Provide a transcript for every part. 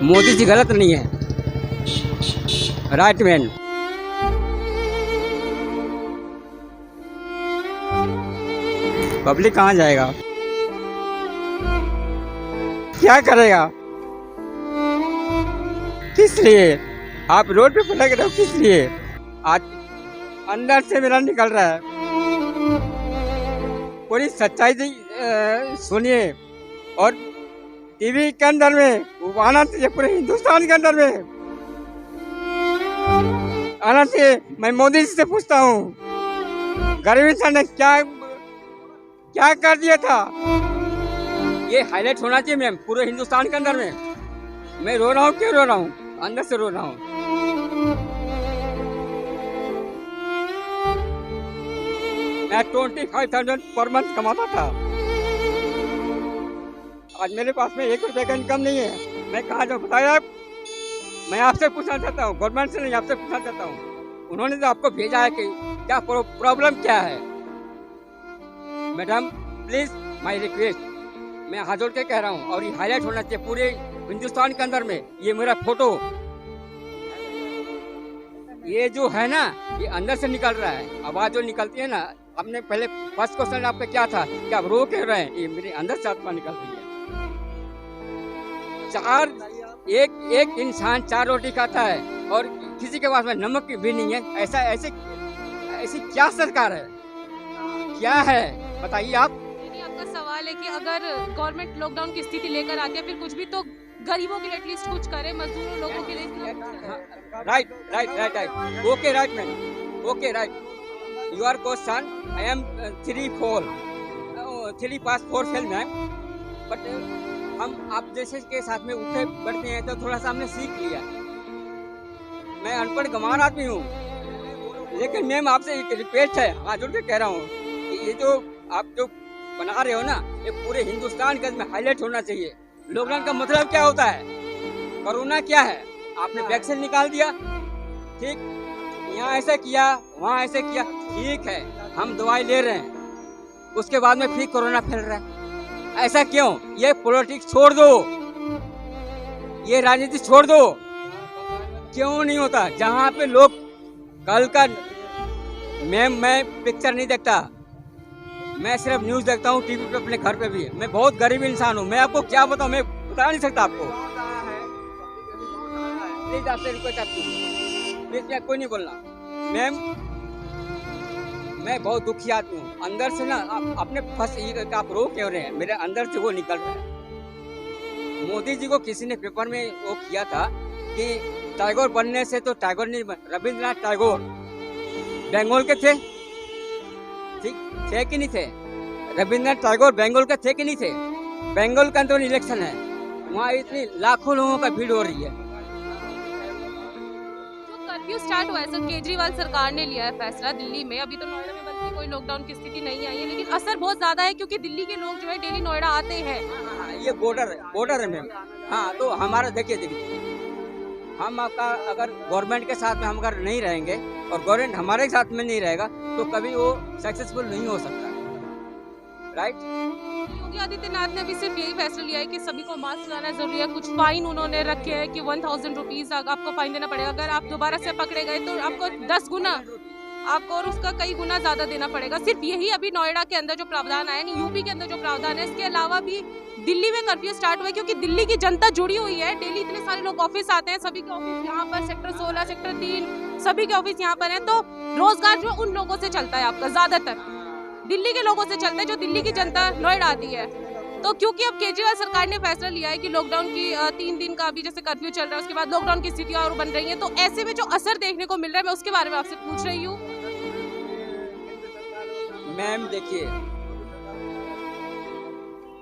मोदी जी गलत नहीं है, राइट मैन। पब्लिक कहाँ जाएगा, क्या करेगा, किस लिए आप रोड पे पलट रहे हो, किस लिए? आज अंदर से मेरा निकल रहा है। पूरी सच्चाई सुनिए, और टीवी के अंदर में वो आना चाहिए, पूरे हिंदुस्तान के अंदर में आना चाहिए। मैं मोदी जी से पूछता हूँ, गरीब इंसान ने क्या कर दिया था? ये हाईलाइट होना चाहिए मैम पूरे हिंदुस्तान के अंदर में। मैं रो रहा हूँ, क्यों रो रहा हूँ? अंदर से रो रहा हूँ। मैं 25,000 पर मंथ कमाता था, आज मेरे पास में 1 रुपए का इनकम नहीं है। मैं कहाँ जाऊँ बताइए आप? मैं आपसे पूछना चाहता हूँ, गवर्नमेंट से नहीं, आपसे पूछना चाहता हूँ। उन्होंने तो आपको भेजा है कि क्या प्रॉब्लम क्या है? मैडम प्लीज माय रिक्वेस्ट, मैं हाथ जोड़ के कह रहा हूँ, और ये हाईलाइट होना चाहिए पूरे हिंदुस्तान के अंदर में। ये मेरा फोटो, ये जो है ना, ये अंदर से निकल रहा है। आवाज जो निकलती है ना, आपने पहले फर्स्ट क्वेश्चन आपका क्या था कि आप रो क्यों रहे हैं? ये मेरे अंदर से आत्मा निकल रही है। एक इंसान 4 रोटी खाता है और किसी के पास में नमक भी नहीं है। ऐसी क्या सरकार है, क्या है बताइए आप? आपका सवाल है कि अगर गवर्नमेंट लॉकडाउन की स्थिति लेकर आती है, फिर कुछ भी तो गरीबों के लिए एटलीस्ट कुछ करे, मजदूरों लोगों के लिए। Right okay right ma'am, okay right. Your question I am 3 pass 4 fail ma'am, but हम आप जैसे के साथ में उठे बैठते हैं तो थोड़ा सा हमने सीख लिया। मैं अनपढ़ गंवार आदमी हूँ, लेकिन मैम आपसे एक रिक्वेस्ट है, हाथ जोड़ के कह रहा हूँ कि ये जो आप जो बना रहे हो ना, ये पूरे हिंदुस्तान के में हाईलाइट होना चाहिए। लॉकडाउन का मतलब क्या होता है? कोरोना क्या है? आपने वैक्सीन निकाल दिया, ठीक, यहाँ ऐसे किया, वहाँ ऐसे किया, ठीक है, हम दवाई ले रहे हैं, उसके बाद में फिर कोरोना फैल रहा है। ऐसा क्यों? ये पॉलिटिक्स छोड़ दो, ये राजनीति छोड़ दो। क्यों नहीं होता? जहाँ पे लोग कल का मैं पिक्चर नहीं देखता, मैं सिर्फ न्यूज देखता हूँ टीवी पे, अपने घर पे भी। मैं बहुत गरीब इंसान हूँ, मैं आपको क्या बताऊँ, मैं बता नहीं सकता आपको। प्लीज आपसे रिक्वेस्ट, आपकी प्लीज, कोई नहीं बोलना मैम। मैं बहुत दुखी आदमी हूँ अंदर से ना। अपने फंस ये आप रो क्यों रहे हैं? मेरे अंदर से वो निकल रहा है। मोदी जी को किसी ने पेपर में वो किया था कि टैगोर बनने से तो टैगोर नहीं बन, रविंद्रनाथ टैगोर बंगाल के थे, ठीक थे कि नहीं थे? रविंद्रनाथ टैगोर बंगाल के थे कि नहीं थे? बंगाल का अंदर इलेक्शन है, वहाँ इतनी लाखों लोगों का भीड़ हो रही है। कर्फ्यू स्टार्ट हुआ है सर, केजरीवाल सरकार ने लिया है फैसला दिल्ली में। अभी तो नोएडा में बल्कि कोई लॉकडाउन की स्थिति नहीं आई है, लेकिन असर बहुत ज्यादा है क्योंकि दिल्ली के लोग जो है डेली नोएडा आते हैं। ये बॉर्डर है मैम। हाँ, तो हमारा देखिए हम आपका अगर गवर्नमेंट के साथ में हम अगर नहीं रहेंगे और गवर्नमेंट हमारे साथ में नहीं रहेगा तो कभी वो सक्सेसफुल नहीं हो सकता, राइट? योगी आदित्यनाथ ने अभी सिर्फ यही फैसला लिया है कि सभी को मास्क लगाना जरूरी है। कुछ फाइन उन्होंने रखे हैं कि 1000 रुपीज आपको फाइन देना पड़ेगा। अगर आप दोबारा से पकड़े गए तो आपको 10 गुना आपको और उसका कई गुना ज्यादा देना पड़ेगा। सिर्फ यही अभी नोएडा के अंदर जो प्रावधान आया, यूपी के अंदर जो प्रावधान है, इसके अलावा भी दिल्ली में कर्फ्यू स्टार्ट हुआ है क्योंकि दिल्ली की जनता जुड़ी हुई है। डेली इतने सारे लोग ऑफिस आते हैं, सभी के ऑफिस यहाँ पर सेक्टर 16, सेक्टर 3 सभी के ऑफिस यहाँ पर है, तो रोजगार जो उन लोगों से चलता है, आपका ज्यादातर दिल्ली के लोगों से चलता है, जो दिल्ली की जनता नोएडा आती है। तो क्योंकि अब केजरीवाल सरकार ने फैसला लिया है कि लॉकडाउन की 3 दिन का अभी जैसे कर्फ्यू चल रहा है, उसके बाद लॉकडाउन की स्थिति और बन रही है, तो ऐसे में जो असर देखने को मिल रहा है, मैं उसके बारे में आपसे पूछ रही हूँ। मैम देखिए,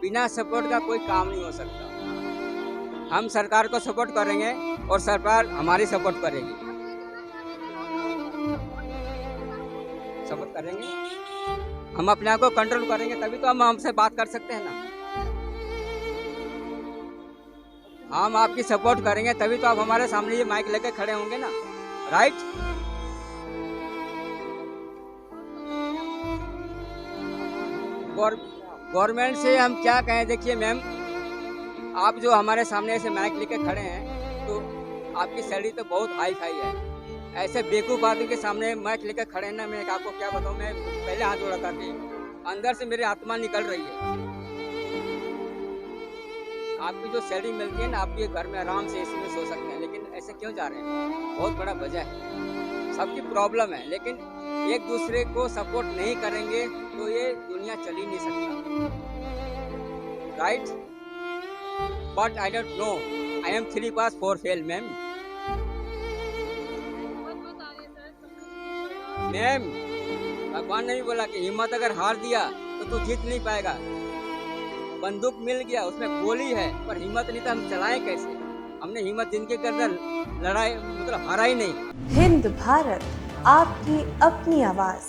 बिना सपोर्ट का कोई काम नहीं हो सकता। हम सरकार को सपोर्ट करेंगे और सरकार हमारी सपोर्ट करेगी, सपोर्ट करेंगे, हम अपने आप को कंट्रोल करेंगे, तभी तो हम हमसे बात कर सकते हैं ना। हम आपकी सपोर्ट करेंगे तभी तो आप हमारे सामने ये माइक लेके खड़े होंगे ना, राइट? गवर्नमेंट से हम क्या कहें? देखिए मैम, आप जो हमारे सामने ऐसे माइक लेके खड़े हैं तो आपकी सैलरी तो बहुत हाई फाई है। ऐसे बेवकूफ़ आदमी के सामने माइक लेके खड़े हैं ना, मैं आपको क्या बताऊँ, मैं पहले हाथ जोड़ा था कि अंदर से मेरी आत्मा निकल रही है। आपकी जो सैलरी मिलती है ना, आप ये घर में आराम से एसी में सो सकते हैं, लेकिन ऐसे क्यों जा रहे हैं? बहुत बड़ा वजह है। सबकी प्रॉब्लम है, लेकिन एक दूसरे को सपोर्ट नहीं करेंगे तो ये दुनिया चल ही नहीं सकता, right? But I don't know, I am 3 pass 4 fail ma'am. Ma'am, भगवान ने भी बोला कि हिम्मत अगर हार दिया तो तू जीत नहीं पाएगा। बंदूक मिल गया, उसमें गोली है, पर हिम्मत नहीं तो हम चलाएं कैसे? हमने हिम्मत जिनके अंदर लड़ाई मतलब हारा ही नहीं। हिंद भारत, आपकी अपनी आवाज।